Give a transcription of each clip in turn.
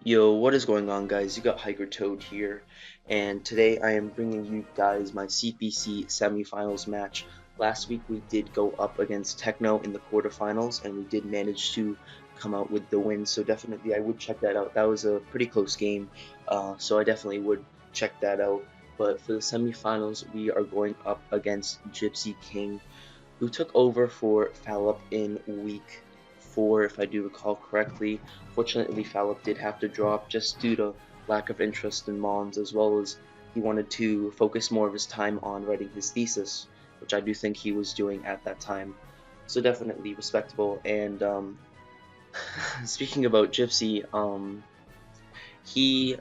Yo, what is going on, guys? You got Hikertoad here, and today I am bringing you guys my CPC semifinals match. Last week we did go up against Techno in the quarterfinals, and we did manage to come out with the win, so definitely I would check that out. That was a pretty close game, so I definitely would check that out. But for the semifinals, we are going up against Gypsy King, who took over for Fallop in week 4, if I do recall correctly. Fortunately, Fallop did have to drop just due to lack of interest in Mons, as well as he wanted to focus more of his time on writing his thesis, which I do think he was doing at that time. So definitely respectable. And speaking about Gypsy, he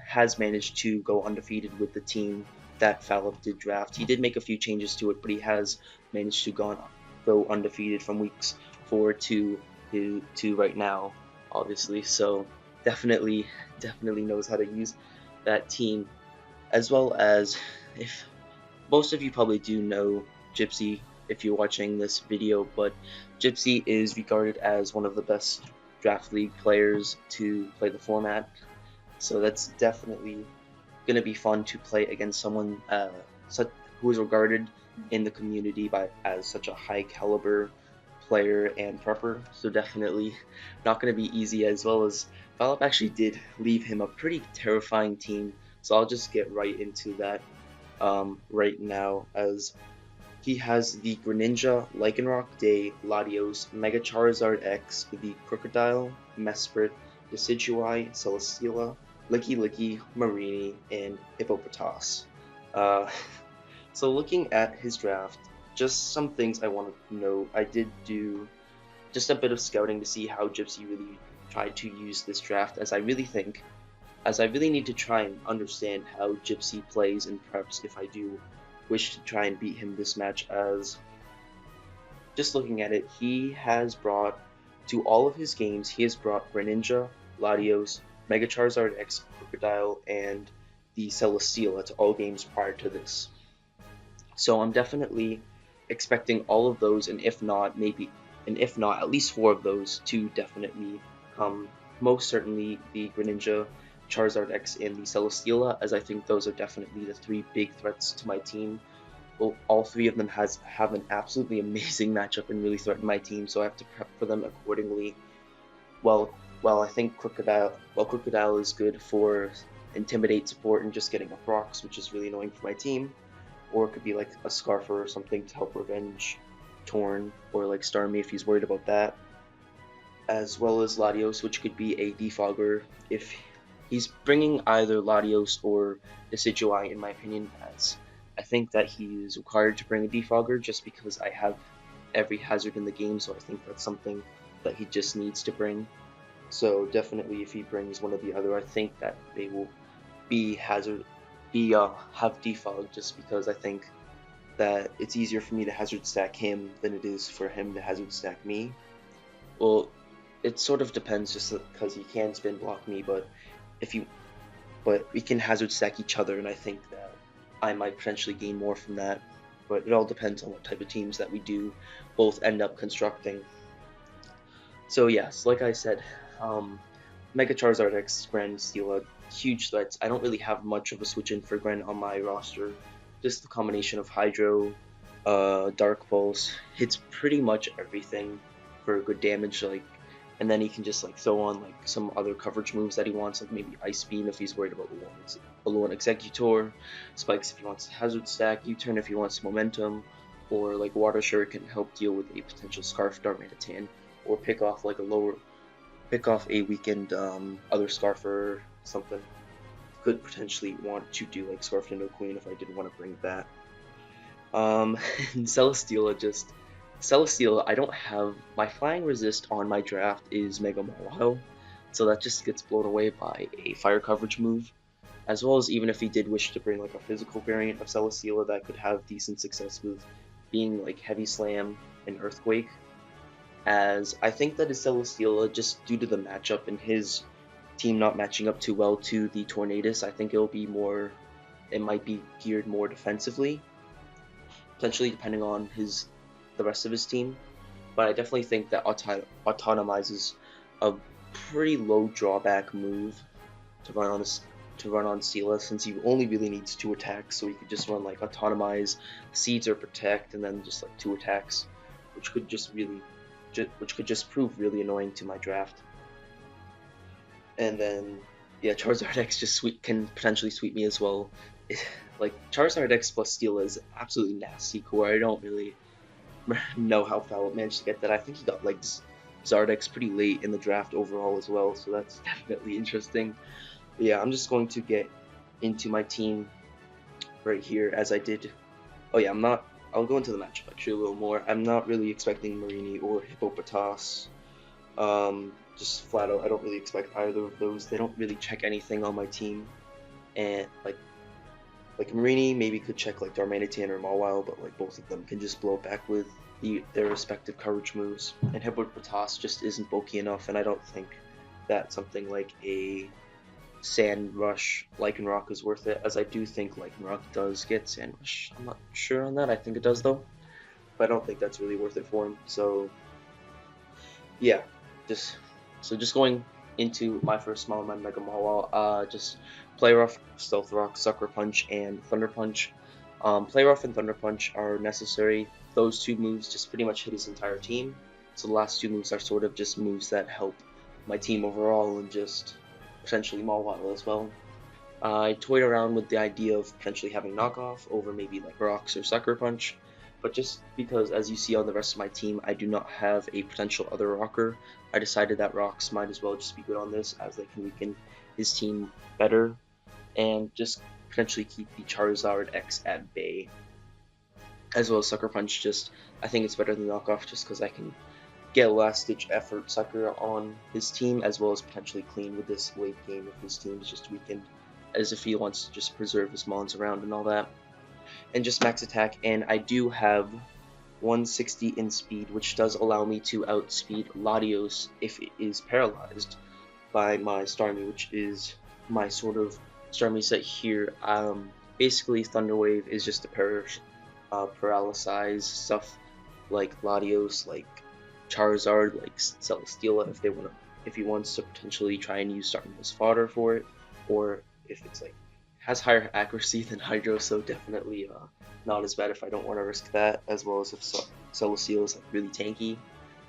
has managed to go undefeated with the team that Fallop did draft. He did make a few changes to it, but he has managed to go undefeated from weeks 4 to right now, obviously. So definitely knows how to use that team, as well as, if most of you probably do know Gypsy if you're watching this video, but Gypsy is regarded as one of the best draft league players to play the format. So that's definitely going to be fun to play against someone who is regarded in the community as such a high caliber player and prepper. So definitely not going to be easy, as well as Valop actually did leave him a pretty terrifying team. So I'll just get right into that right now, as he has the Greninja, Lycanroc, Day, Latios, Mega Charizard X, the Crocodile, Mesprit, Decidueye, Celesteela, Licky Licky, Marini, and Hippopotas. Uh, so looking at his draft, just some things I want to know. I did do just a bit of scouting to see how Gypsy really tried to use this draft, as I really need to try and understand how Gypsy plays in preps if I do wish to try and beat him this match, as just looking at it, he has brought to all of his games, he has brought Greninja, Latios, Mega Charizard X, Crocodile, and the Celesteela to all games prior to this. So I'm definitely expecting all of those, and if not, at least 4 of those to definitely come. Most certainly the Greninja, Charizard X, and the Celesteela, as I think those are definitely the 3 big threats to my team. Well, all 3 of them have an absolutely amazing matchup and really threaten my team, so I have to prep for them accordingly. Well, I think Crocodile is good for intimidate support and just getting up rocks, which is really annoying for my team. Or it could be like a Scarfer or something to help revenge Torn, or like Starmie if he's worried about that. As well as Latios, which could be a defogger if he's bringing either Latios or Decidueye, in my opinion, as I think that he is required to bring a defogger just because I have every hazard in the game, so I think that's something that he just needs to bring. So definitely, if he brings one or the other, I think that they will be have defog, just because I think that it's easier for me to hazard stack him than it is for him to hazard stack me. Well, it sort of depends, just because he can spin block me, but we can hazard stack each other, and I think that I might potentially gain more from that. But it all depends on what type of teams that we do both end up constructing. So yes, like I said, Mega Charizard X, Gren, Steela, huge threats. I don't really have much of a switch in for Gren on my roster. Just the combination of Hydro, Dark Pulse hits pretty much everything for good damage. And then he can just throw on some other coverage moves that he wants, like maybe Ice Beam if he's worried about Balloon Executor, Spikes if he wants Hazard Stack, U-Turn if he wants Momentum, or Water Shuriken can help deal with a potential Scarf Darmanitan, or pick off a weakened other Scarf or something. Could potentially want to do Scarf Nindo Queen if I didn't want to bring that. And Celesteela, I don't have my flying resist on my draft is Mega Mawile, so that just gets blown away by a fire coverage move. As well as, even if he did wish to bring a physical variant of Celesteela that could have decent success with being Heavy Slam and Earthquake, as I think that his Celesteela, just due to the matchup and his team not matching up too well to the Tornadus, I think it might be geared more defensively, potentially depending on the rest of his team. But I definitely think that autonomizes a pretty low drawback move to run on Celesteela, since he only really needs 2 attacks, so he could just run like Autonomize, Seeds, or Protect, and then just like 2 attacks, which could just prove really annoying to my draft. And then yeah, Charizard X just can potentially sweep me as well. Like Charizard X plus Steela is absolutely nasty core. I don't really know how Fallout managed to get that. I think he got like Zardex pretty late in the draft overall as well, so that's definitely interesting. But yeah, I'm just going to get into my team right here as I did. Oh yeah, I'll go into the matchup actually a little more. I'm not really expecting Marini or Hippopotas. Just flat out, I don't really expect either of those. They don't really check anything on my team, and like Marini maybe could check like Darmanitan or Mawile, but like both of them can just blow back with their respective coverage moves. And Hippopotas just isn't bulky enough, and I don't think that something like a Sand Rush Lycanroc is worth it, as I do think Lycanroc does get Sand Rush. I'm not sure on that, I think it does though, but I don't think that's really worth it for him. So yeah, just going into my first small my Mega Mawile, just Play Rough, Stealth Rock, Sucker Punch, and Thunder Punch. Play Rough and Thunder Punch are necessary. Those 2 moves just pretty much hit his entire team. So the last 2 moves are sort of just moves that help my team overall and just potentially Mawile as well. I toyed around with the idea of potentially having knockoff over maybe like Rocks or Sucker Punch, but just because, as you see on the rest of my team, I do not have a potential other rocker, I decided that Rocks might as well just be good on this, as they can weaken his team better and just potentially keep the Charizard X at bay. As well as Sucker Punch, just I think it's better than knockoff just because I can get a last ditch effort Sucker on his team, as well as potentially clean with this late game if his team is just weakened, as if he wants to just preserve his mons around and all that. And just max attack, and I do have 160 in speed, which does allow me to outspeed Latios if it is paralyzed by my Starmie, which is my sort of Starmie set here. Basically Thunder Wave is just to paralyze stuff like Latios, like Charizard, like Celesteela, if he wants to potentially try and use Starmie as fodder for it, or if it's like has higher accuracy than Hydro, so definitely not as bad if I don't want to risk that, as well as if Celesteela is like really tanky,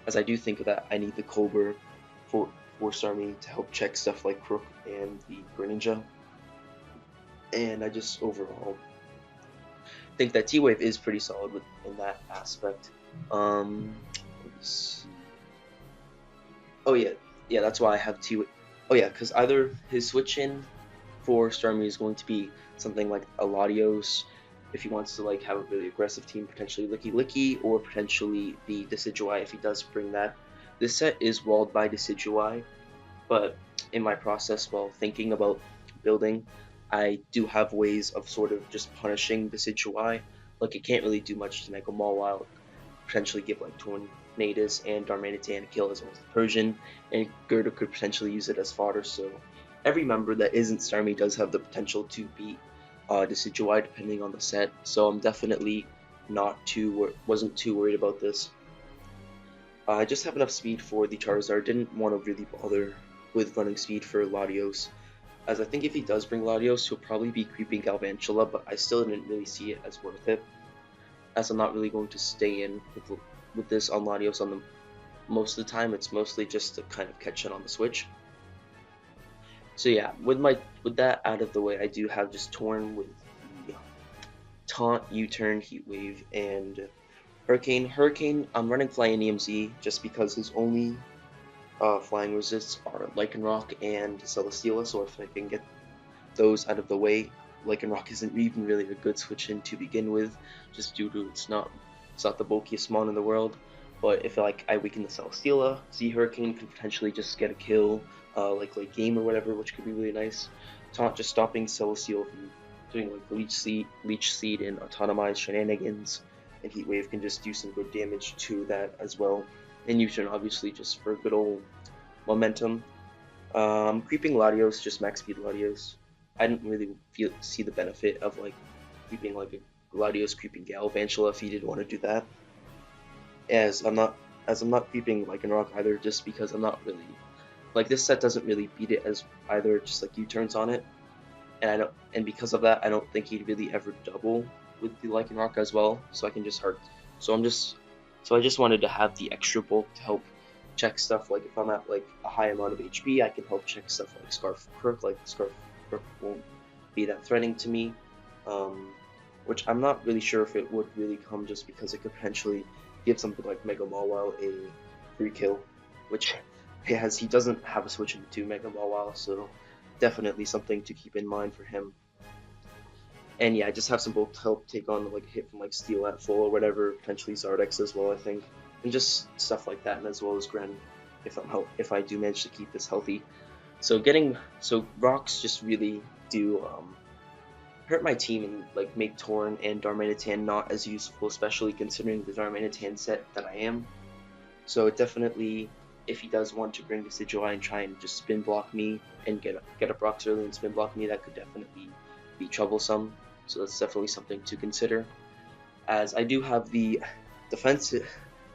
as I do think that I need the Cobra for Starmie to help check stuff like Crook and the Greninja. And I just overall think that T-Wave is pretty solid in that aspect. Let's see. Oh yeah, that's why I have T-Wave. Oh yeah, because either his switch in for Starmie is going to be something like a Latios, if he wants to like have a really aggressive team, potentially Licky, or potentially the Decidueye if he does bring that. This set is walled by Decidueye, but in my process while thinking about building, I do have ways of sort of just punishing Decidueye. Like it can't really do much to Mega Mawile, potentially give like Tornadus and Darmanitan a kill, as well as the Persian, and Gerda could potentially use it as fodder, so every member that isn't Starmie does have the potential to beat Decidueye depending on the set, so I'm definitely wasn't too worried about this. I just have enough speed for the Charizard, didn't want to really bother with running speed for Latios, as I think if he does bring Latios, he'll probably be creeping Galvantula, but I still didn't really see it as worth it, as I'm not really going to stay in with this on Latios most of the time. It's mostly just to kind of catch it on the switch. So yeah, with that out of the way, I do have just Torn with the Taunt, U-Turn, Heat Wave, and Hurricane, I'm running Flying EMZ just because his only flying resists are Lycanroc and Celesteela, so if I can get those out of the way, Lycanroc isn't even really a good switch in to begin with, just due to it's not the bulkiest mon in the world. But if like I weaken the Celesteela, Hurricane could potentially just get a kill, like late game or whatever, which could be really nice. Taunt just stopping Celesteela from doing like Leech Seed and Autonomize shenanigans, and Heat Wave can just do some good damage to that as well. And U-Turn obviously just for good old momentum. Creeping Latios, just max speed Latios. I didn't really see the benefit of like creeping like a Latios creeping Galvantula if he did want to do that. As I'm not creeping Lycanroc either, just because I'm not really like this set doesn't really beat it as either, just like U-turns on it, and I don't, and because of that, I don't think he'd really ever double with the Lycanroc as well. So I can just hard. So I just wanted to have the extra bulk to help check stuff. Like if I'm at like a high amount of HP, I can help check stuff like Scarf Crook. Like Scarf Crook won't be that threatening to me. Which I'm not really sure if it would really come, just because it could potentially give something like Mega Mawile a free kill, which he doesn't have a switch into Mega Mawile, so definitely something to keep in mind for him. And yeah, I just have some bulk to help take on like a hit from like Steel at full or whatever, potentially Charizard X as well, I think, and just stuff like that, and as well as Gren, if I do manage to keep this healthy. So rocks just really do hurt my team and like make Torn and Darmanitan not as useful, especially considering the Darmanitan set that I am. So it definitely, if he does want to bring the Decidueye and try and just spin block me and get up rocks early and spin block me, that could definitely be troublesome. So that's definitely something to consider. As I do have the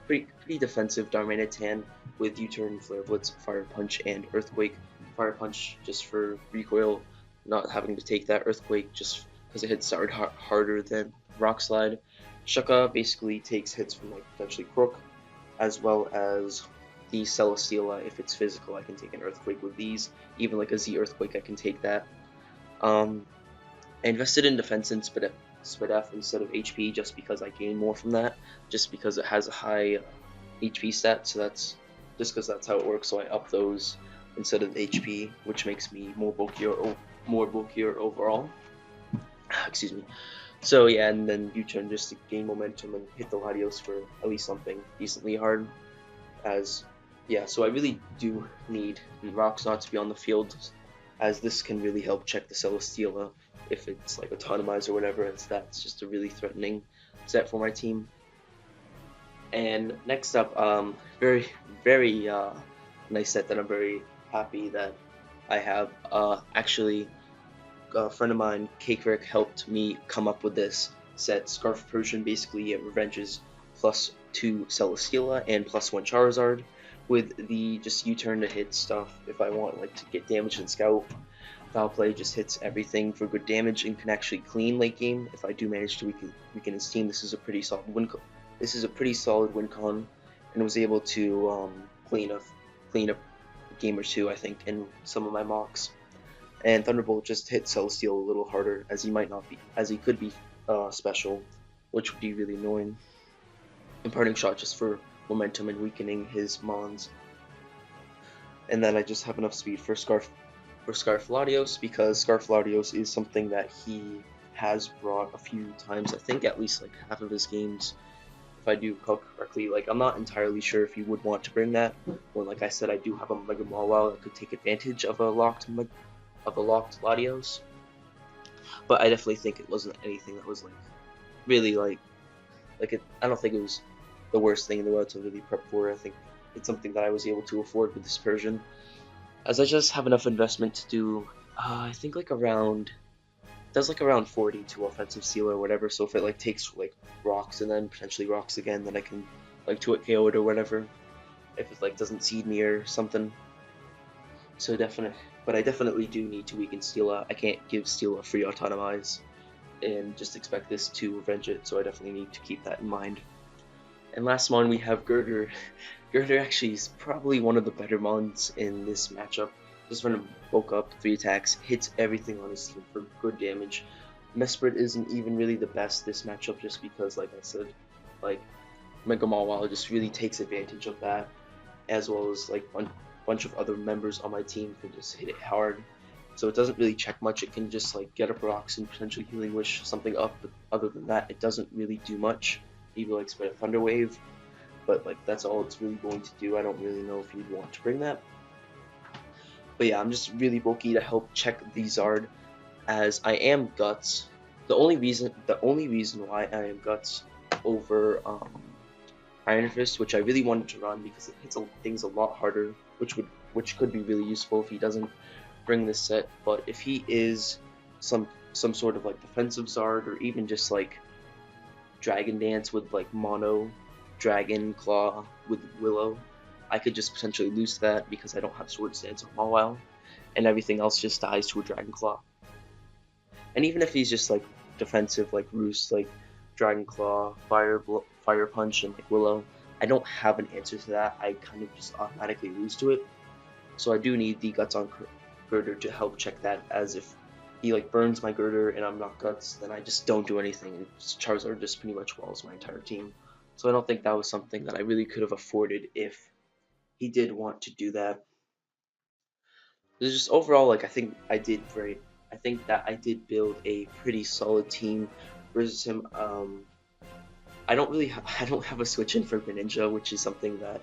pretty defensive Darmanitan with U-turn, Flare Blitz, Fire Punch, and Earthquake. Fire Punch just for recoil, not having to take that. Earthquake just because it hits harder than Rock Slide. Shuka basically takes hits from like potentially Crook, as well as the Celesteela. If it's physical, I can take an Earthquake with these. Even like a Z Earthquake, I can take that. I invested in defense and Spidef instead of HP just because I gain more from that, just because it has a high HP stat, so that's just because that's how it works. So I up those instead of HP, which makes me more bulkier overall. Excuse me. So yeah, and then U-turn just to gain momentum and hit the Latios for at least something decently hard. So I really do need Rocks not to be on the field, as this can really help check the Celesteela if it's like Autotomize or whatever, as that's just a really threatening set for my team. And next up, very nice set that I'm very happy that I have. Actually, a friend of mine, Cakerick, helped me come up with this set. Scarf Persian, basically it revenges +2 Celesteela and +1 Charizard, with the just U-turn to hit stuff if I want like to get damage and Scout. Foul Play just hits everything for good damage and can actually clean late game if I do manage to weaken his team. This is a pretty solid win con, and was able to clean up a game or two, I think, in some of my mocks. And Thunderbolt just hits Celesteela a little harder, as he could be special, which would be really annoying. And Parting Shot just for momentum and weakening his Mons. And then I just have enough speed for Scarf Latios, because Scarf Latios is something that he has brought a few times. I think at least like half of his games, if I do recall correctly. Like, I'm not entirely sure if you would want to bring that when, like I said, I do have a Mega Mawile that could take advantage of a locked Latios. But I definitely think it wasn't anything that was like really I don't think it was the worst thing in the world to really prep for. I think it's something that I was able to afford with this Persian, as I just have enough investment to do, I think around 40 to offensive seal or whatever. So if it like takes like rocks and then potentially rocks again, then I can like 2-hit KO it or whatever, if it like doesn't seed me or something. So but I definitely do need to weaken Steela. I can't give Steela free Autotomize and just expect this to revenge it, so I definitely need to keep that in mind. And last mon, we have Girder. Girder actually is probably one of the better mons in this matchup. Just run him bulk up, 3 attacks, hits everything on his team for good damage. Mesprit isn't even really the best this matchup, just because, like I said, like Mega Mawile just really takes advantage of that, as well as like a bunch of other members on my team can just hit it hard. So it doesn't really check much. It can just like get up rocks and potentially Healing Wish something up, but other than that, it doesn't really do much. Maybe like spread a Thunder Wave, but like that's all it's really going to do. I don't really know if you'd want to bring that. But yeah, I'm just really bulky to help check the Zard, as I am Guts. The only reason why I am Guts over Iron Fist, which I really wanted to run because it hits things a lot harder, which could be really useful if he doesn't bring this set. But if he is some sort of like defensive Zard, or even just like Dragon Dance with like mono Dragon Claw with Willow, I could just potentially lose that because I don't have Sword Stance on Mawile, and everything else just dies to a Dragon Claw. And even if he's just like defensive, like Roost, like Dragon Claw, Fire Punch, and like Willow, I don't have an answer to that. I kind of just automatically lose to it. So I do need the Guts on Girder to help check that, as if he like burns my Girder and I'm not Guts, then I just don't do anything. Charizard just pretty much walls my entire team. So I don't think that was something that I really could have afforded if he did want to do that. It's just overall, like, I think I did great. I think that I did build a pretty solid team versus him. I don't really I don't have a switch in for Greninja, which is something that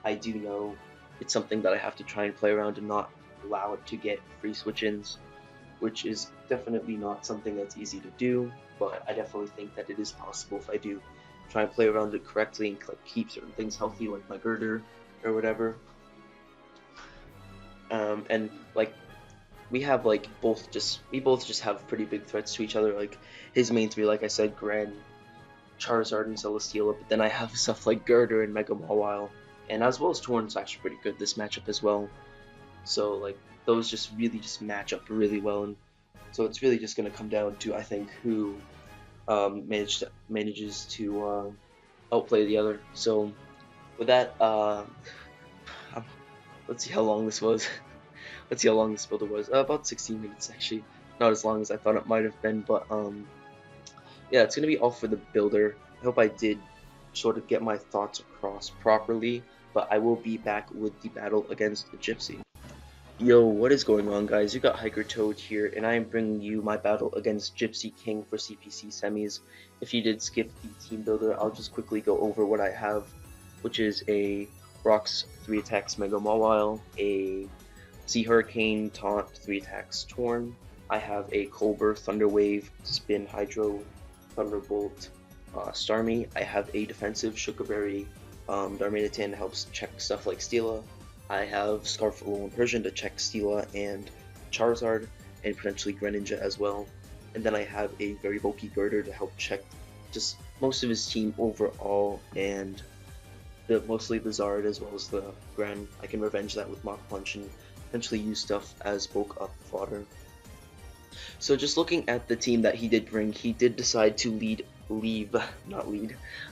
I do know. It's something that I have to try and play around and not allow it to get free switch ins, which is definitely not something that's easy to do, but I definitely think that it is possible if I do try and play around it correctly and like keep certain things healthy, like my Girder or whatever. And like we have like we both just have pretty big threats to each other. Like his main three, like I said, Gran, Charizard, and Celesteela. But then I have stuff like Girder and Mega Mawile, and as well as Torn's actually pretty good this matchup as well. So like those just really just match up really well, and so it's really just gonna come down to, I think, who manages to outplay the other. So with that, let's see how long this was. Let's see how long this builder was. About 16 minutes actually. Not as long as I thought it might have been, but yeah, it's gonna be all for the builder. I hope I did sort of get my thoughts across properly, but I will be back with the battle against Gypsy. Yo, what is going on, guys? You got Hikertoad here, and I am bringing you my battle against Gypsy King for CPC semis. If you did skip the team builder, I'll just quickly go over what I have, which is a Rocks 3 attacks Mega Mawile, a Sea Hurricane Taunt 3 attacks Torn. I have a Colbur Thunder Wave Spin Hydro Thunderbolt Starmie. I have a defensive Sugarberry Darmanitan helps check stuff like Steela. I have Scarf Alolan Persian to check Steela and Charizard, and potentially Greninja as well. And then I have a very bulky Girder to help check just most of his team overall, and mostly the Zard as well as the Gren. I can revenge that with Mach Punch and potentially use stuff as bulk up fodder. So just looking at the team that he did bring, he did decide to leave the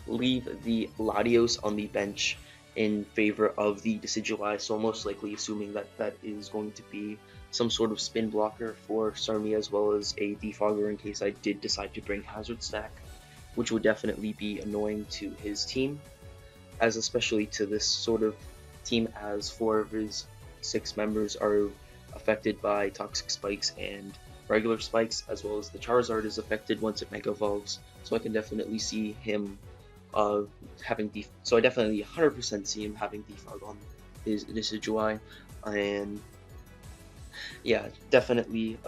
Latios on the bench in favor of the Decidueye, so I'm most likely assuming that that is going to be some sort of spin blocker for Starmie, as well as a defogger in case I did decide to bring Hazard Stack, which would definitely be annoying to his team, as especially to this sort of team, as 4 of his 6 members are affected by Toxic Spikes and regular Spikes, as well as the Charizard is affected once it Mega Evolves, so I can definitely see him having so I definitely 100% see him having defog on his Decidueye, and yeah, definitely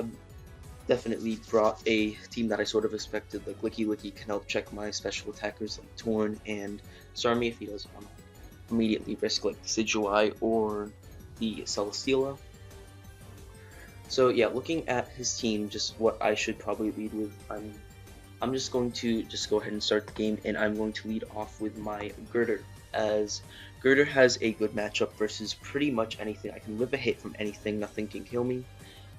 brought a team that I sort of expected. Like Licky can help check my special attackers like Torn and Starmie if he doesn't want to immediately risk like Decidueye or the Celesteela. So yeah, looking at his team, just what I should probably lead with, I'm just going to go ahead and start the game, and I'm going to lead off with my Girder, as Girder has a good matchup versus pretty much anything. I can whip a hit from anything, nothing can kill me.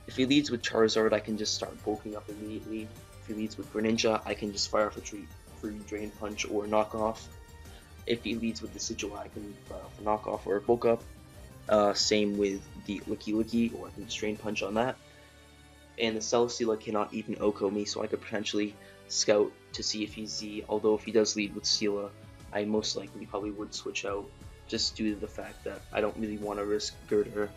If he leads with Charizard, I can just start bulking up immediately. If he leads with Greninja, I can just fire off a free Drain Punch or Knock Off. If he leads with the Decidueye, I can fire off a Knock Off or a Bulk Up. Same with the Licky, or I can just Drain Punch on that. And the Celesteela cannot even Oko me, so I could potentially scout to see if he's Z, although if he does lead with Steela, I most likely probably would switch out, just due to the fact that I don't really want to risk Girder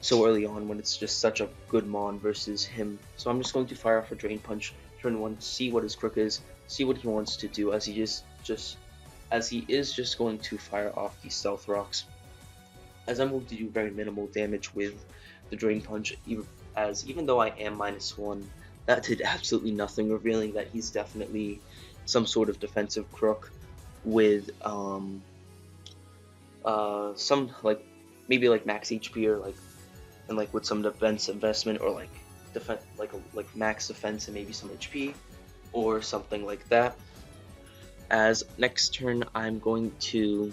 so early on when it's just such a good Mon versus him. So I'm just going to fire off a Drain Punch turn 1, see what his crook is, see what he wants to do, as he is just going to fire off the Stealth Rocks, as I'm going to do very minimal damage with the Drain Punch, even though I am -1, that did absolutely nothing, revealing that he's definitely some sort of defensive crook with some maybe max HP, or with some defense investment, or max defense and maybe some HP or something like that. As next turn I'm going to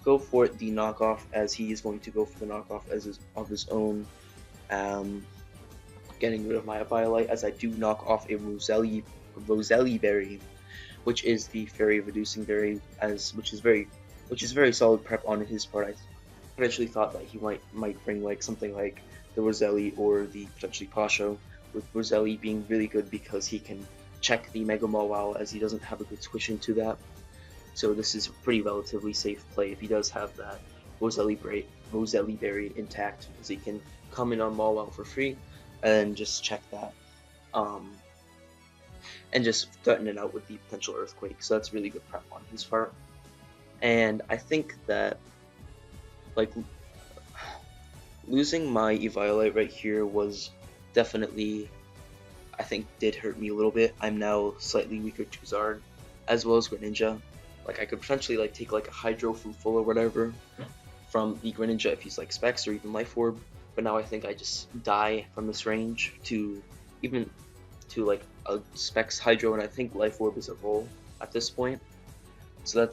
go for the knockoff, as he is going to go for the knockoff of his own, getting rid of my Violet, as I do knock off a Roselli berry, which is the fairy reducing berry, which is very solid prep on his part. I actually thought that he might bring like something like the Roselli or the potentially Pasho, with Roselli being really good because he can check the Mega Mawile, as he doesn't have a good switch into that. So this is a pretty relatively safe play if he does have that Roselli berry intact, because he can come in on Mawile for free and just check that, and just threaten it out with the potential Earthquake. So that's really good prep on his part. And I think that, like, losing my Eviolite right here was definitely, I think, did hurt me a little bit. I'm now slightly weaker to Zard, as well as Greninja. Like, I could potentially like take like a Hydro Fruitful or whatever from the Greninja if he's like Specs or even Life Orb, but now I think I just die from this range to like a Specs Hydro, and I think Life Orb is a roll at this point. So that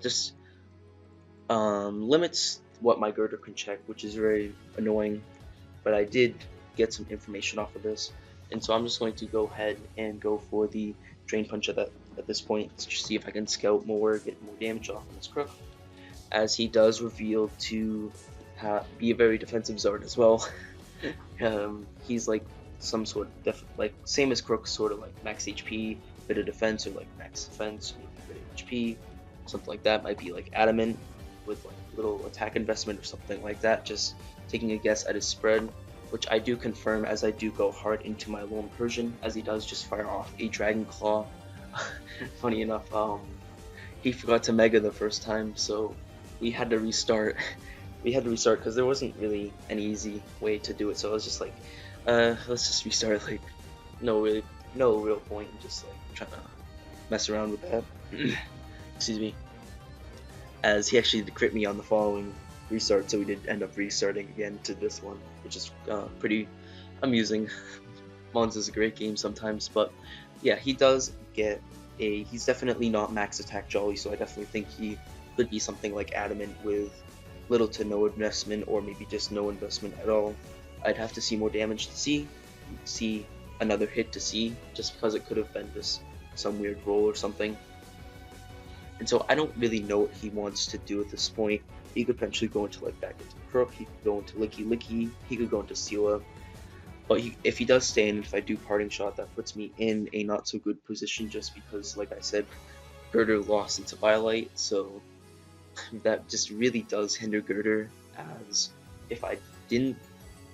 just limits what my Girder can check, which is very annoying, but I did get some information off of this, and so I'm just going to go ahead and go for the Drain Punch at this point to see if I can scout more, get more damage off on this Crook, as he does reveal to be a very defensive Zard as well. He's like some sort of same as Crook, sort of like max HP, bit of defense, or like max defense, maybe bit of HP, something like that. Might be like Adamant with like little attack investment or something like that. Just taking a guess at his spread, which I do confirm, as I do go hard into my Lone Persian, as he does just fire off a Dragon Claw. Funny enough, he forgot to Mega the first time, so we had to restart. Because there wasn't really an easy way to do it, so I was just like, let's just restart. Like, no real point in just like trying to mess around with that. Excuse me. As he actually did crit me on the following restart, so we did end up restarting again to this one, which is pretty amusing. Mons is a great game sometimes, but yeah, he does get he's definitely not max attack Jolly, so I definitely think he could be something like Adamant with little to no investment, or maybe just no investment at all. I'd have to see more damage to see another hit to see, just because it could have been just some weird roll or something. And so I don't really know what he wants to do at this point. He could potentially go into like back into Crook, he could go into Licky, he could go into Celesteela. But if he does stay in, if I do Parting Shot, that puts me in a not so good position, just because, like I said, Girder lost into Violet, so that just really does hinder Girder, as if I didn't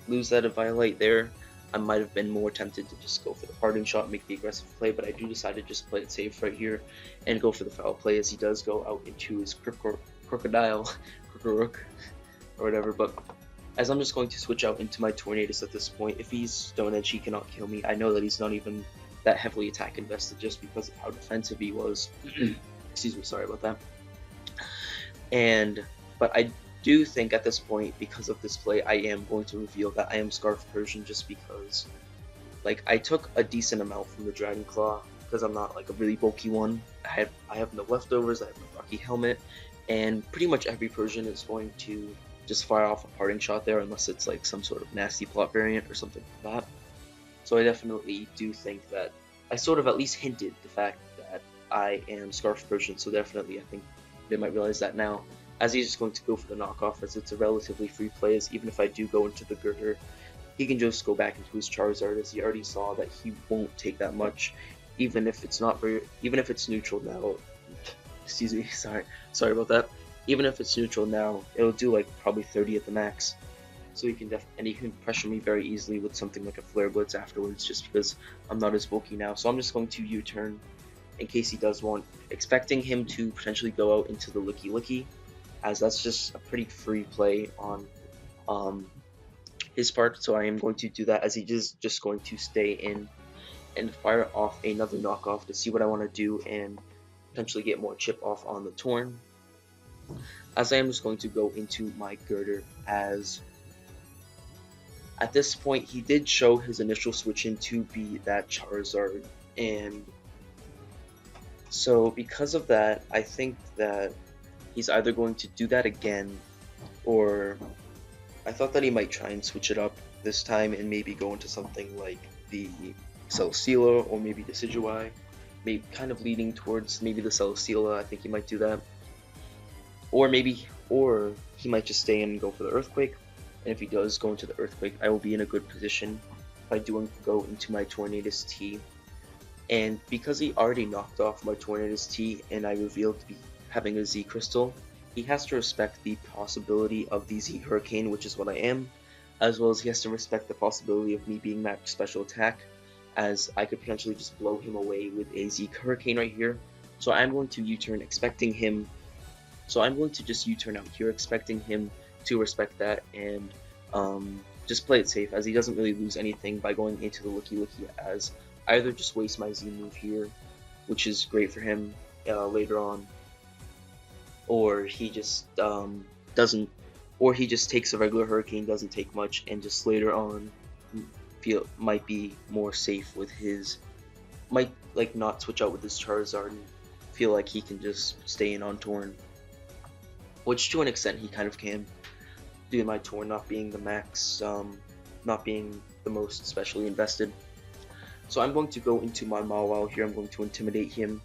lose that of Violet there, I might have been more tempted to just go for the Parting Shot and make the aggressive play, but I do decide to just play it safe right here and go for the foul play, as he does go out into his Crocodile, Rook, or whatever. But as I'm just going to switch out into my Tornadus at this point, if he's Stone Edge, he cannot kill me. I know that he's not even that heavily attack invested, just because of how defensive he was. Excuse me, sorry about that. But I do think at this point, because of this play, I am going to reveal that I am Scarf Persian, just because, like, I took a decent amount from the Dragon Claw, because I'm not like a really bulky one. I have no leftovers, I have no Rocky Helmet, and pretty much every Persian is going to just fire off a Parting Shot there, unless it's like some sort of nasty plot variant or something like that. So I definitely do think that I sort of at least hinted the fact that I am Scarf Persian, so definitely I think they might realize that now, as he's just going to go for the knockoff, as it's a relatively free play, as even if I do go into the Girder, he can just go back into his Charizard, as he already saw that he won't take that much, even if it's neutral now. Excuse me, sorry about that. Even if it's neutral now, it'll do like probably 30 at the max. So he can pressure me very easily with something like a Flare Blitz afterwards, just because I'm not as bulky now. So I'm just going to U-turn in case he does want, expecting him to potentially go out into the Licky, as that's just a pretty free play on his part. So I am going to do that, as he is just going to stay in and fire off another knockoff to see what I want to do and potentially get more chip off on the Torn. As I am just going to go into my Girder, as at this point he did show his initial switch in to be that Charizard, and so because of that, I think that he's either going to do that again, or I thought that he might try and switch it up this time and maybe go into something like the Celesteela or maybe the Decidueye, maybe kind of leading towards maybe the Celesteela. I think he might do that, or he might just stay in and go for the Earthquake. And if he does go into the Earthquake, I will be in a good position by doing go into my Tornadus T. And because he already knocked off my Tornadus T and I revealed to be having a Z Crystal, he has to respect the possibility of the Z Hurricane, which is what I am, as well as he has to respect the possibility of me being max special attack, as I could potentially just blow him away with a Z Hurricane right here. So I'm going to U-turn expecting him. So I'm going to just U-turn out here expecting him to respect that and just play it safe, as he doesn't really lose anything by going into the Licky, as either just waste my Z move here, which is great for him later on, or he just doesn't, or he just takes a regular Hurricane, doesn't take much, and just later on might be more safe with his, might like not switch out with his Charizard and feel like he can just stay in on Torn, which to an extent he kind of can, due to my Torn not being the max, not being the most specially invested. So I'm going to go into my Mawile here. I'm going to intimidate him,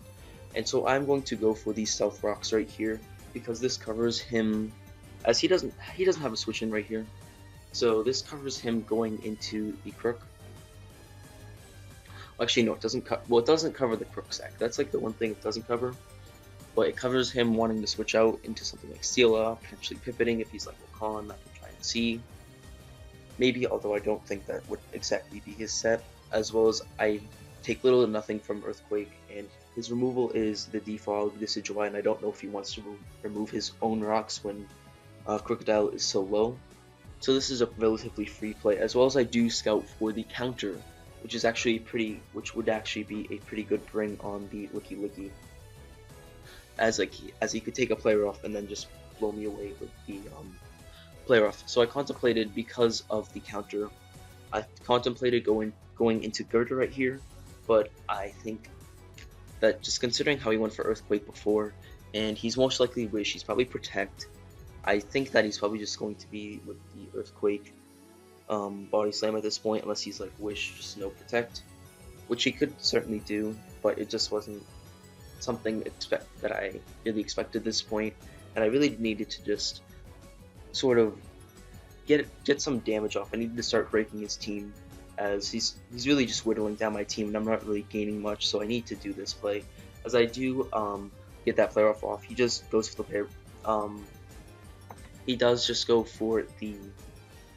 and so I'm going to go for these Stealth Rocks right here, because this covers him, as he doesn't have a switch in right here. So this covers him going into the Crook. Actually, no, it doesn't. It doesn't cover the Crook sack. That's like the one thing it doesn't cover. But it covers him wanting to switch out into something like Steela, potentially pivoting if he's like Wakan. I can try and see. Maybe, although I don't think that would exactly be his set. As well as I take little to nothing from Earthquake, and his removal is the default Decidueye, and I don't know if he wants to remove his own rocks when Crocodile is so low. So this is a relatively free play, as well as I do scout for the counter, which is actually would actually be a pretty good bring on the Licky, as he could take a player off and then just blow me away with the player off. So I contemplated, because of the counter, I contemplated going into Girder right here, but I think that just considering how he went for Earthquake before, and he's most likely Wish, he's probably Protect, I think that he's probably just going to be with the Earthquake Body Slam at this point, unless he's like Wish, just no Protect, which he could certainly do, but it just wasn't something that I really expected at this point, and I really needed to just sort of get some damage off. I needed to start breaking his team, as he's really just whittling down my team, and I'm not really gaining much, so I need to do this play. As I do get that player off, he just goes for the pair. He does just go for the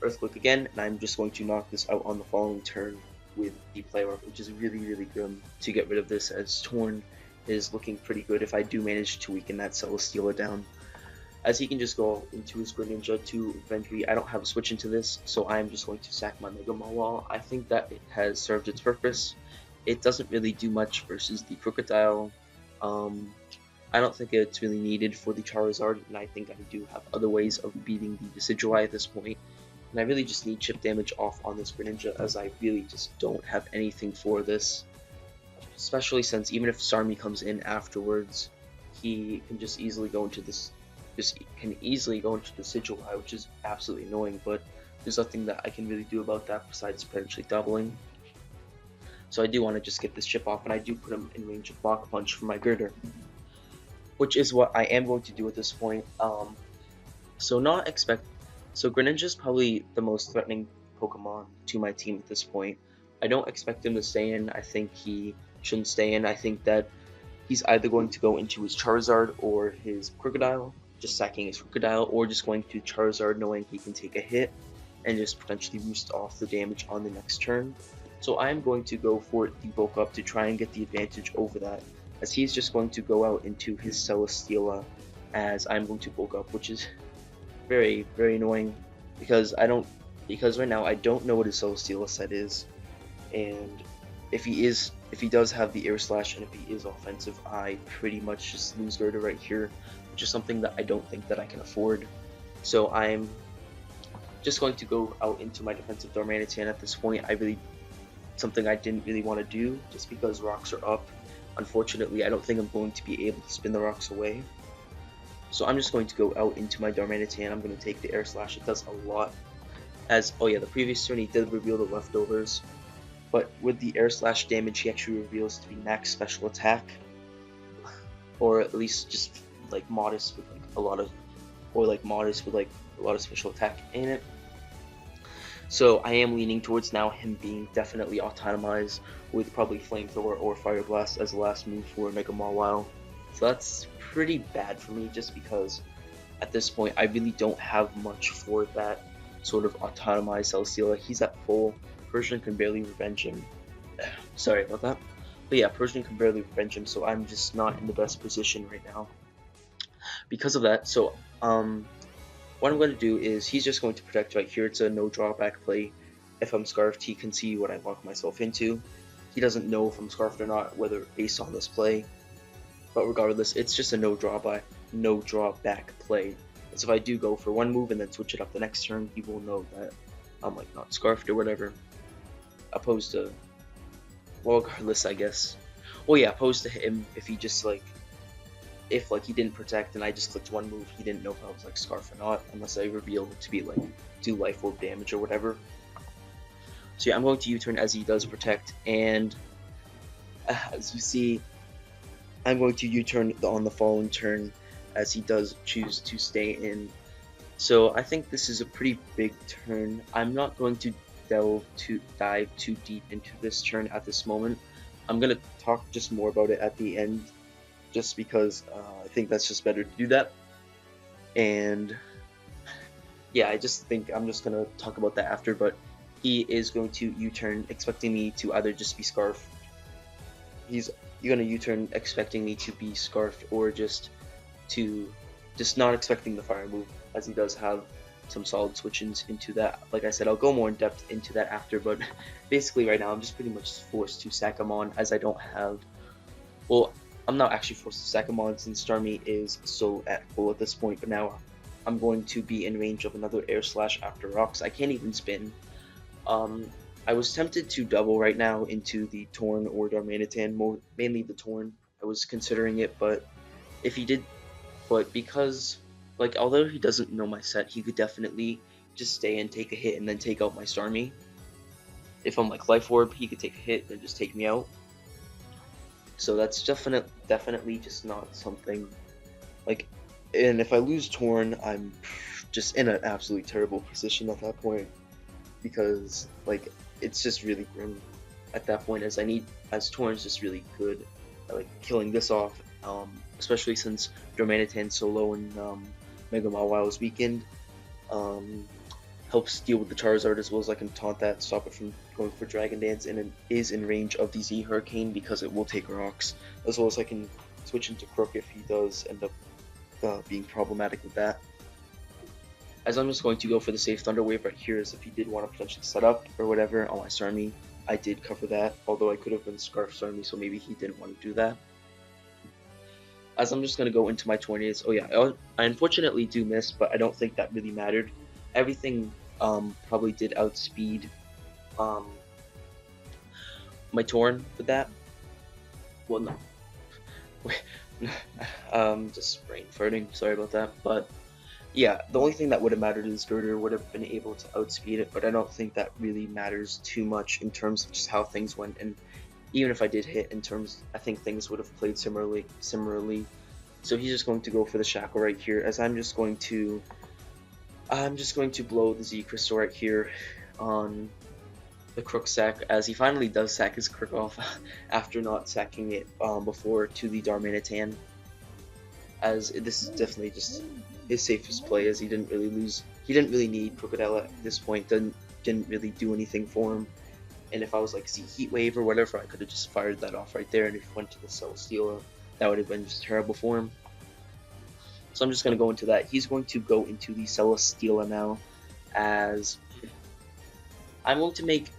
Earthquake again, and I'm just going to knock this out on the following turn with the player off, which is really, really good to get rid of this, as Torn is looking pretty good if I do manage to weaken that Celesteela down, as he can just go into his Greninja to Ventree. I don't have a switch into this, so I'm just going to sack my Mega Mawile. I think that it has served its purpose. It doesn't really do much versus the Crocodile. I don't think it's really needed for the Charizard, and I think I do have other ways of beating the Decidueye at this point. And I really just need chip damage off on this Greninja, as I really just don't have anything for this. Especially since even if Starmie comes in afterwards, he can just easily go into this. Can easily go into the Decidueye, which is absolutely annoying, but there's nothing that I can really do about that besides potentially doubling. So I do want to just get this chip off, and I do put him in range of Mach Punch for my Girder, which is what I am going to do at this point. So Greninja is probably the most threatening Pokemon to my team at this point. I don't expect him to stay in. I think he shouldn't stay in. I think that he's either going to go into his Charizard or his Crocodile, just sacking his Crocodile, or just going to Charizard knowing he can take a hit and just potentially boost off the damage on the next turn. So I'm going to go for the bulk up to try and get the advantage over that, as he's just going to go out into his Celesteela, as I'm going to bulk up, which is very, very annoying, because right now I don't know what his Celesteela set is, and if he does have the Air Slash and if he is offensive, I pretty much just lose Girder right here, which is something that I don't think that I can afford. So I'm just going to go out into my defensive Darmanitan at this point. Something I didn't really want to do, just because rocks are up. Unfortunately, I don't think I'm going to be able to spin the rocks away. So I'm just going to go out into my Darmanitan. I'm going to take the Air Slash. It does a lot. As, oh yeah, the previous turn he did reveal the leftovers, but with the Air Slash damage he actually reveals to be max special attack, or at least just like modest with like a lot of, or like modest with like a lot of special attack in it. So I am leaning towards now him being definitely autonomized with probably Flamethrower or Fire Blast as the last move for Mega Mawile. So that's pretty bad for me just because at this point I really don't have much for that sort of autonomized Celesteela. He's at full. Persian can barely revenge him. Sorry about that. But yeah, Persian can barely revenge him, so I'm just not in the best position right now because of that. So what I'm going to do is he's just going to protect right here. It's a no drawback play. If I'm scarfed, he can see what I lock myself into. He doesn't know if I'm scarfed or not, whether based on this play. But regardless, it's just a no drawback play. So if I do go for one move and then switch it up the next turn, he will know that I'm like not scarfed or whatever. Opposed to, well, regardless, I guess. Well, yeah, opposed to him, if he just like, if like he didn't protect and I just clicked one move, he didn't know if I was like scarf or not, unless I revealed to be like do life orb damage or whatever. So yeah, I'm going to U-turn as he does protect, and as you see, I'm going to U-turn on the following turn as he does choose to stay in. So I think this is a pretty big turn. I'm not going to dive too deep into this turn at this moment. I'm gonna talk just more about it at the end, just because I think that's just better to do that. And yeah, I just think I'm just gonna talk about that after. But he is going to U-turn, expecting me to either just be scarfed. He's gonna U-turn expecting me to be scarfed, or just not expecting the fire move, as he does have some solid switch-ins into that. Like I said, I'll go more in depth into that after, but basically right now I'm just pretty much forced to sack him on, as I don't have, well, I'm not actually forced to sack him on since Starmie is so at full at this point, but now I'm going to be in range of another Air Slash after rocks. I can't even spin. I was tempted to double right now into the Torn or Darmanitan, mainly the Torn. I was considering it, but if he did, but because, like, although he doesn't know my set, he could definitely just stay and take a hit and then take out my Starmie. If I'm like Life Orb, he could take a hit and just take me out. So that's definitely just not something, like, and if I lose Torn, I'm just in an absolutely terrible position at that point, because, like, it's just really grim at that point, as Torn's just really good at, like, killing this off, especially since Darmanitan so low and Mega Mawile is weakened. Helps deal with the Charizard, as well as I can taunt that, stop it from going for Dragon Dance, and it is in range of the Z Hurricane because it will take rocks, as well as I can switch into Crook if he does end up being problematic with that. As I'm just going to go for the safe Thunder Wave right here, as if he did want to potentially set up or whatever on my Starmie. I did cover that, although I could have been Scarf Starmie, so maybe he didn't want to do that. As I'm just going to go into my Tornadoes. Oh yeah, I unfortunately do miss, but I don't think that really mattered. Everything probably did outspeed my Torn with that. Well, no. Just brain farting, sorry about that. But yeah, the only thing that would have mattered is Girder would have been able to outspeed it, but I don't think that really matters too much in terms of just how things went. And even if I did hit in terms, I think things would have played similarly. So he's just going to go for the Shackle right here, as I'm just going to blow the Z Crystal right here on the Crook sack, as he finally does sack his Crook off after not sacking it before to the Darmanitan, as this is definitely just his safest play, as he didn't really need Crocodile at this point, didn't really do anything for him. And if I was like Z Heat Wave or whatever, I could have just fired that off right there, and if he went to the Celesteela, that would have been just terrible for him. So I'm just going to go into that. He's going to go into the Celesteela now, as I'm going to make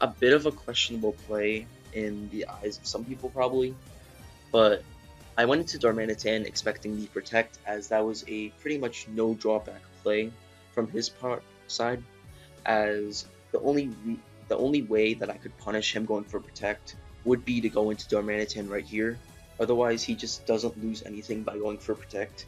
a bit of a questionable play in the eyes of some people probably, but I went into Darmanitan expecting the Protect, as that was a pretty much no drawback play from his side, as the only way that I could punish him going for Protect would be to go into Darmanitan right here. Otherwise, he just doesn't lose anything by going for Protect.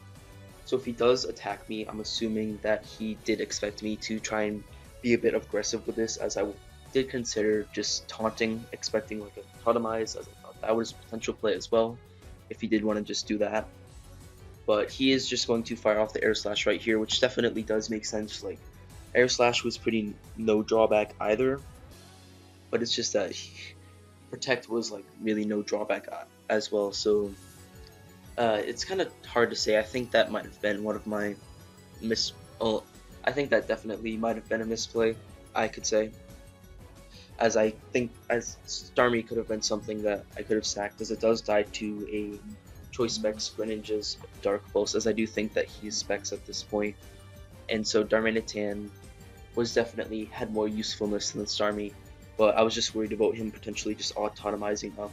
So if he does attack me, I'm assuming that he did expect me to try and be a bit aggressive with this, as I did consider just taunting, expecting like a totemize, as I thought that was a potential play as well, if he did want to just do that. But he is just going to fire off the air slash right here, which definitely does make sense. Like, air slash was pretty no drawback either, but it's just that protect was like really no drawback as well. So it's kind of hard to say. I think that might have been one of my miss. Oh, I think that definitely might have been a misplay, I could say. As I think as Starmie could have been something that I could have sacked, as it does die to a Choice Specs Greninja's Dark Pulse, as I do think that he's Specs at this point. And so Darmanitan was definitely had more usefulness than Starmie, but I was just worried about him potentially just autonomizing up,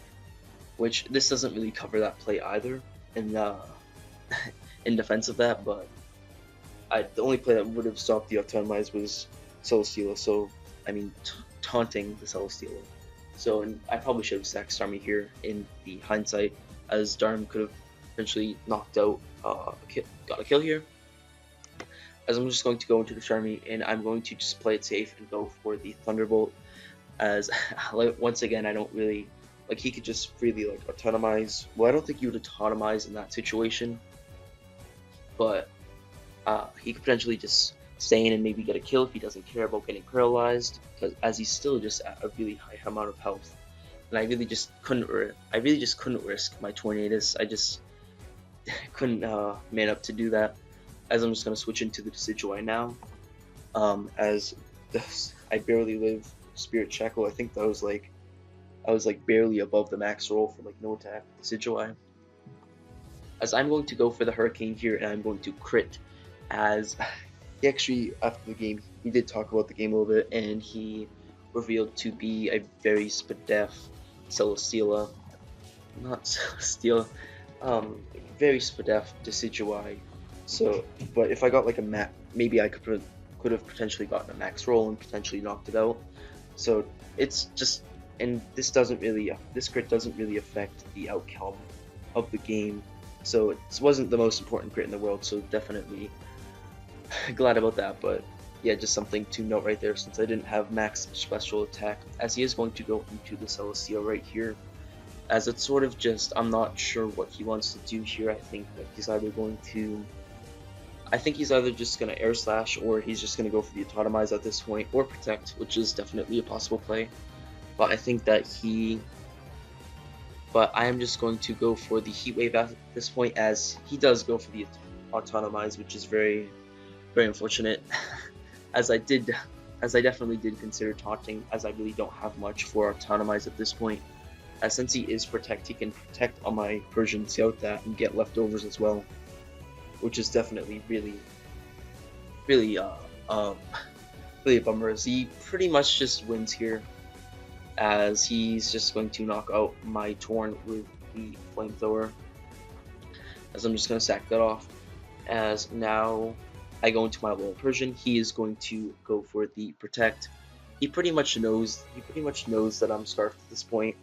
which this doesn't really cover that play either in in defense of that, but the only play that would have stopped the autonomize was Celesteela, so I mean taunting the Celesteela. So and I probably should have sacked Starmie here in the hindsight, as Darm could have eventually knocked out got a kill here. As I'm just going to go into the Starmie, and I'm going to just play it safe and go for the Thunderbolt, as once again I don't really like, he could just freely like autonomize. Well, I don't think he would autonomize in that situation, but he could potentially just stay in and maybe get a kill if he doesn't care about getting paralyzed, because as he's still just at a really high amount of health. And I really just couldn't risk my Tornadus. I just couldn't man up to do that. As I'm just gonna switch into the Decidueye now. As I barely live Spirit Shackle. I think that was like I was like barely above the max roll for like no attack Decidueye. As I'm going to go for the Hurricane here, and I'm going to crit, as he actually, after the game, he did talk about the game a little bit, and he revealed to be a very Spadef Celesteela, not Celesteela, very Spadef Decidueye. So, but if I got like a maybe I could have potentially gotten a max roll and potentially knocked it out. So it's just, and this crit doesn't really affect the outcome of the game. So it wasn't the most important crit in the world, so definitely glad about that. But yeah, just something to note right there, since I didn't have max special attack, as he is going to go into the Celesteela right here. As it's sort of just, I'm not sure what he wants to do here. I think that he's either just going to air slash, or he's just going to go for the autotomize at this point, or protect, which is definitely a possible play. But I think that I am just going to go for the Heat Wave at this point, as he does go for the autotomize, which is very, very unfortunate. as I definitely did consider taunting, as I really don't have much for autotomize at this point. As since he is protect, he can protect on my Persian Scout that and get leftovers as well, which is definitely really, really really a bummer, as he pretty much just wins here, as he's just going to knock out my Torn with the Flamethrower. As I'm just going to sack that off. As now I go into my little Persian, he is going to go for the protect. He pretty much knows that I'm Scarfed at this point,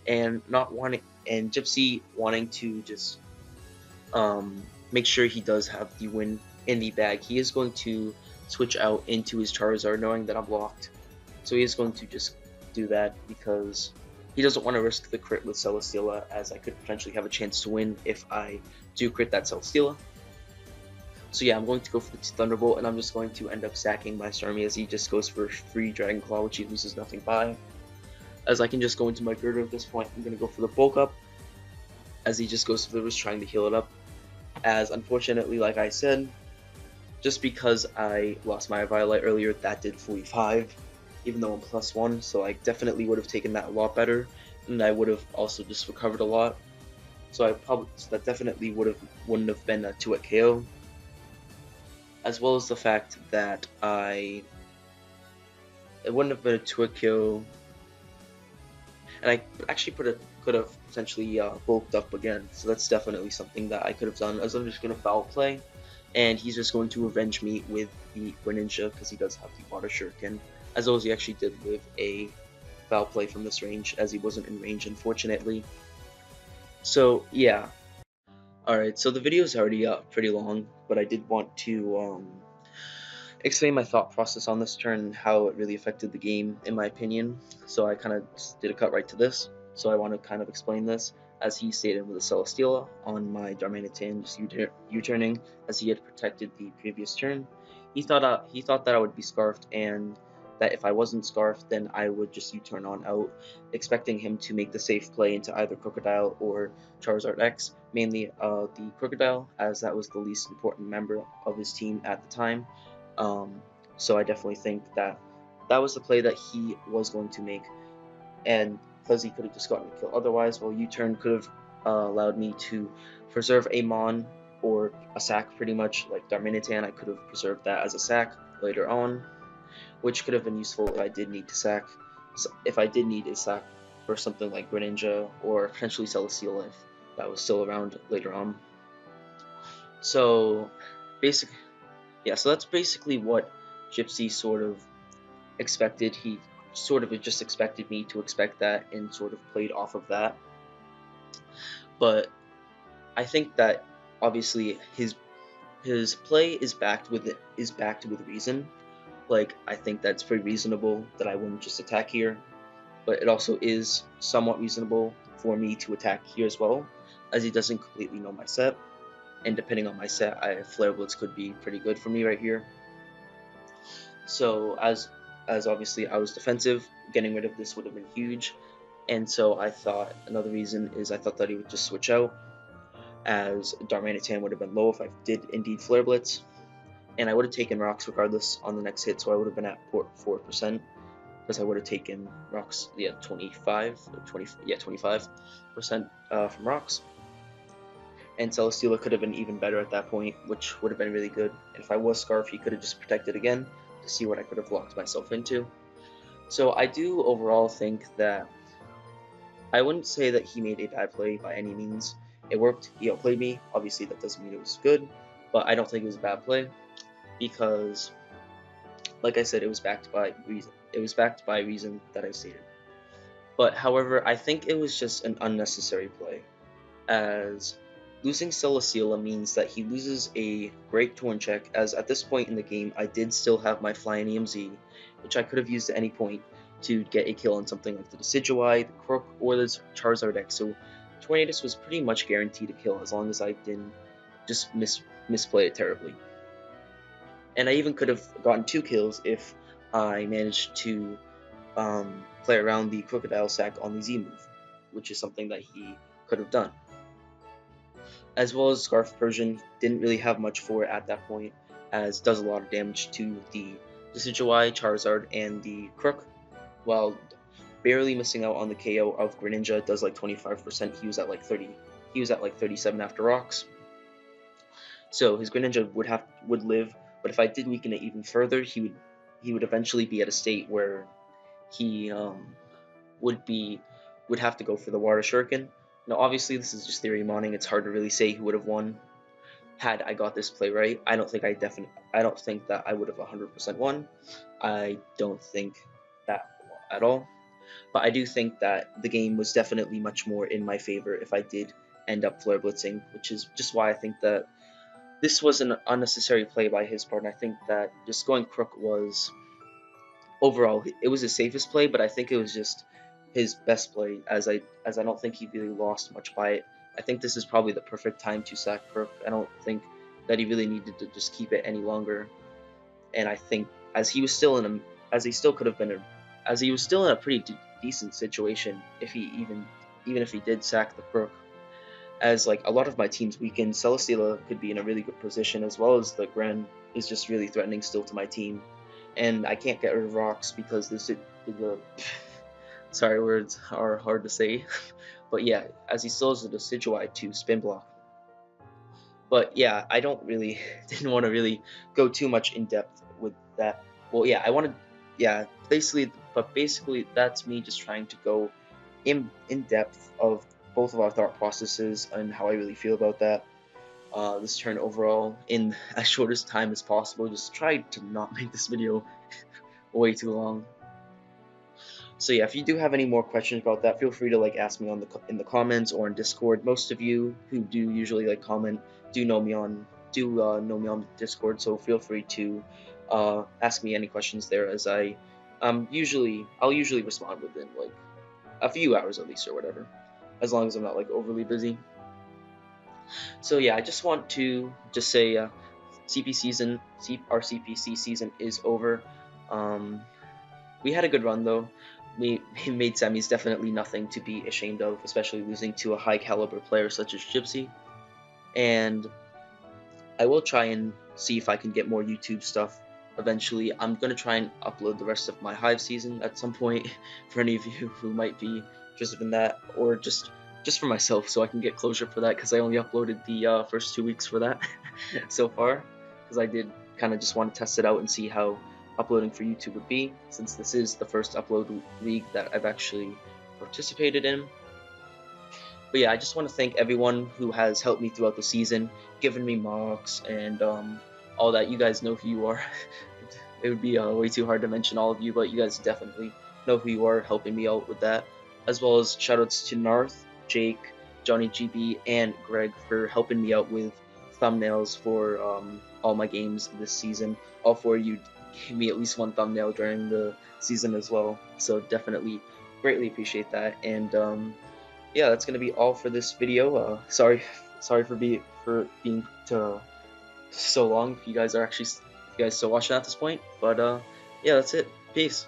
and Gypsy wanting to just make sure he does have the win in the bag. He is going to switch out into his Charizard, knowing that I'm blocked. So he is going to just do that, because he doesn't want to risk the crit with Celesteela, as I could potentially have a chance to win if I do crit that Celesteela. So yeah, I'm going to go for the Thunderbolt, and I'm just going to end up sacking my Starmie, as he just goes for free Dragon Claw, which he loses nothing by. As I can just go into my Girder at this point, I'm going to go for the Bulk Up, as he just goes for the risk trying to heal it up. As unfortunately, like I said, just because I lost my Violet earlier, that did 45, even though I'm +1, so I definitely would have taken that a lot better, and I would have also just recovered a lot. So that definitely wouldn't have been a 2-hit KO, as well as the fact that it wouldn't have been a 2-hit KO, and I actually could have potentially bulked up again. So that's definitely something that I could have done, as I'm just going to foul play, and he's just going to revenge me with the Greninja, because he does have the Water Shuriken, as well as he actually did live a foul play from this range, as he wasn't in range, unfortunately. So yeah, Alright, so the video is already pretty long, but I did want to explain my thought process on this turn and how it really affected the game, in my opinion. So I kind of did a cut right to this. So I want to kind of explain this, as he stated with the Celesteela on my Darmanitan just U-turning, as he had protected the previous turn. He thought that I would be scarfed, and that if I wasn't scarfed, then I would just U-turn on out, expecting him to make the safe play into either Crocodile or Charizard X, mainly the Crocodile, as that was the least important member of his team at the time. Um, so I definitely think that that was the play that he was going to make, and because he could have just gotten a kill otherwise, well, U-turn could have allowed me to preserve a Mon or a sack, pretty much like Darmanitan. I could have preserved that as a sack later on, which could have been useful if I did need to sack. So if I did need a sack for something like Greninja or potentially Celesteela if that was still around later on. So basically, yeah, so that's basically what Gypsy sort of expected. He sort of just expected me to expect that and sort of played off of that. But I think that obviously his play is backed with reason. Like, I think that's very reasonable that I wouldn't just attack here, but it also is somewhat reasonable for me to attack here as well, as he doesn't completely know my set. And depending on my set, Flare Blitz could be pretty good for me right here. So as obviously I was defensive, getting rid of this would have been huge. And so I thought another reason is I thought that he would just switch out, as Darmanitan would have been low if I did indeed Flare Blitz. And I would have taken rocks regardless on the next hit, so I would have been at 4%, because I would have taken rocks, 25% from rocks. And Celesteela could have been even better at that point, which would have been really good. And if I was Scarf, he could have just protected again to see what I could have locked myself into. So I do overall think that I wouldn't say that he made a bad play by any means. It worked, he outplayed me. Obviously, that doesn't mean it was good, but I don't think it was a bad play because, like I said, it was backed by reason. It was backed by reason that I stated. But however, I think it was just an unnecessary play, as losing Celesteela means that he loses a great turn check, as at this point in the game I did still have my Flying EMZ, which I could have used at any point to get a kill on something like the Decidueye, the Crook, or the Charizard X, so Tornadus was pretty much guaranteed a kill as long as I didn't just misplay it terribly. And I even could have gotten 2 kills if I managed to play around the Crocodile sack on the Z move, which is something that he could have done. As well as Scarf Persian, didn't really have much for it at that point, as does a lot of damage to the Decidueye, Charizard, and the Crook, while barely missing out on the KO of Greninja. Does like 25%. He was at like 30. He was at like 37 after rocks. So his Greninja would live, but if I did weaken it even further, he would eventually be at a state where he would have to go for the Water Shuriken. Now, obviously, this is just theory modding. It's hard to really say who would have won had I got this play right. I don't think that I would have 100% won. I don't think that at all. But I do think that the game was definitely much more in my favor if I did end up flare blitzing, which is just why I think that this was an unnecessary play by his part. And I think that just going Crook was overall it was his safest play, but I think it was just his best play, as I don't think he really lost much by it. I think this is probably the perfect time to sack Crook. I don't think that he really needed to just keep it any longer. And I think as he was still in a pretty decent situation if he even if he did sack the Crook, as like a lot of my teams weakened, Celesteela could be in a really good position, as well as the Gren is just really threatening still to my team. And I can't get rid of rocks because the sorry, words are hard to say. But yeah, as he still has the Decidueye to spin block. But yeah, I don't really didn't want to really go too much in depth with that. Well, yeah, basically that's me just trying to go in depth of both of our thought processes and how I really feel about that. This turn overall in as short as time as possible. Just try to not make this video way too long. So yeah, if you do have any more questions about that, feel free to like ask me on in the comments or in Discord. Most of you who do usually like comment do know me on know me on Discord, so feel free to ask me any questions there, as I'll usually respond within like a few hours at least or whatever, as long as I'm not like overly busy. So yeah, I just want to just say our CPC season is over. Um, we had a good run though. We made semis, definitely nothing to be ashamed of, especially losing to a high caliber player such as Gypsy. And I will try and see if I can get more YouTube stuff eventually. I'm gonna try and upload the rest of my Hive season at some point for any of you who might be interested in that, or just for myself so I can get closure for that, because I only uploaded the first 2 weeks for that so far, because I did kind of just want to test it out and see how uploading for YouTube would be, since this is the first upload league that I've actually participated in. But yeah, I just want to thank everyone who has helped me throughout the season, given me mocks and all that. You guys know who you are. It would be way too hard to mention all of you, but you guys definitely know who you are, helping me out with that. As well as shoutouts to Narth, Jake, Johnny GB, and Greg for helping me out with thumbnails for all my games this season. All four of you gave me at least one thumbnail during the season as well, so definitely greatly appreciate that. And yeah, that's gonna be all for this video. Sorry for being so long. If you guys still watching at this point, but yeah, that's it. Peace.